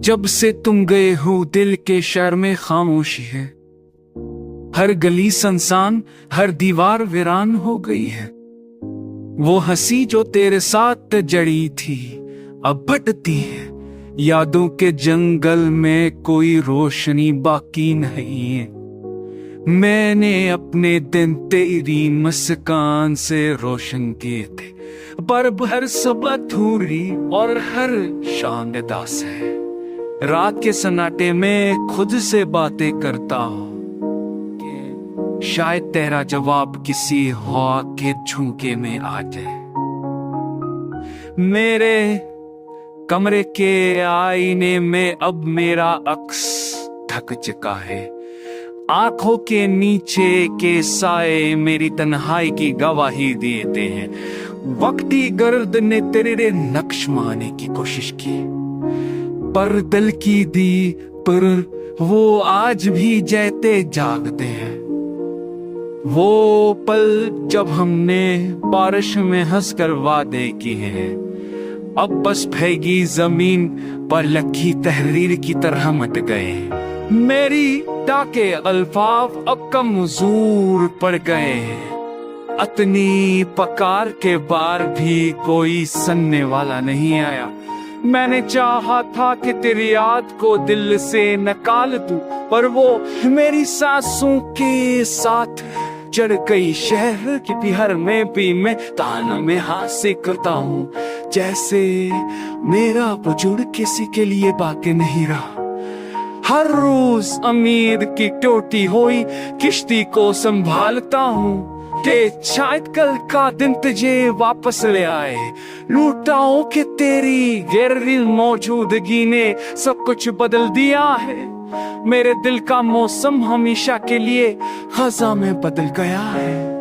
जब से तुम गए हो दिल के शहर में खामोशी है। हर गली सुनसान, हर दीवार वीरान हो गई है। वो हंसी जो तेरे साथ जड़ी थी अब बटती है। यादों के जंगल में कोई रोशनी बाकी नहीं है। मैंने अपने दिन तेरी मुस्कान से रोशन किए थे, पर हर सुबह अधूरी और हर शाम उदास है। रात के सन्नाटे में खुद से बातें करता हूँ कि शायद तेरा जवाब किसी हवा के झुमके में आ जाए। मेरे कमरे के आईने में अब मेरा अक्स ढक चुका है। आंखों के नीचे के साए मेरी तन्हाई की गवाही देते हैं। वक्ती गर्द ने तेरे नक्श मारने की कोशिश की, पर दिल की दी पर वो आज भी जैते जागते हैं। वो पल जब हमने बारिश में हंसकर वादे किए हैं, अब बस भीगी जमीन पर लगी तहरीर की तरह मट गए। मेरी डाके अल्फाज अब कमजोर पड़ गए। अतनी पकार के बार भी कोई सुनने वाला नहीं आया। मैंने चाहा था कि तेरी याद को दिल से निकाल दूं, पर वो मेरी सांसों के साथ चढ़ गई। शहर की बिहार में भी मैं ताना में हाथ करता हूँ, जैसे मेरा वजूद किसी के लिए बाकी नहीं रहा। हर रोज उम्मीद की टूटी हुई किश्ती को संभालता हूँ कि शायद कल का दिन तुझे वापस ले आए। लूटाओ कि तेरी गैर मौजूदगी ने सब कुछ बदल दिया है। मेरे दिल का मौसम हमेशा के लिए खज़ां में बदल गया है।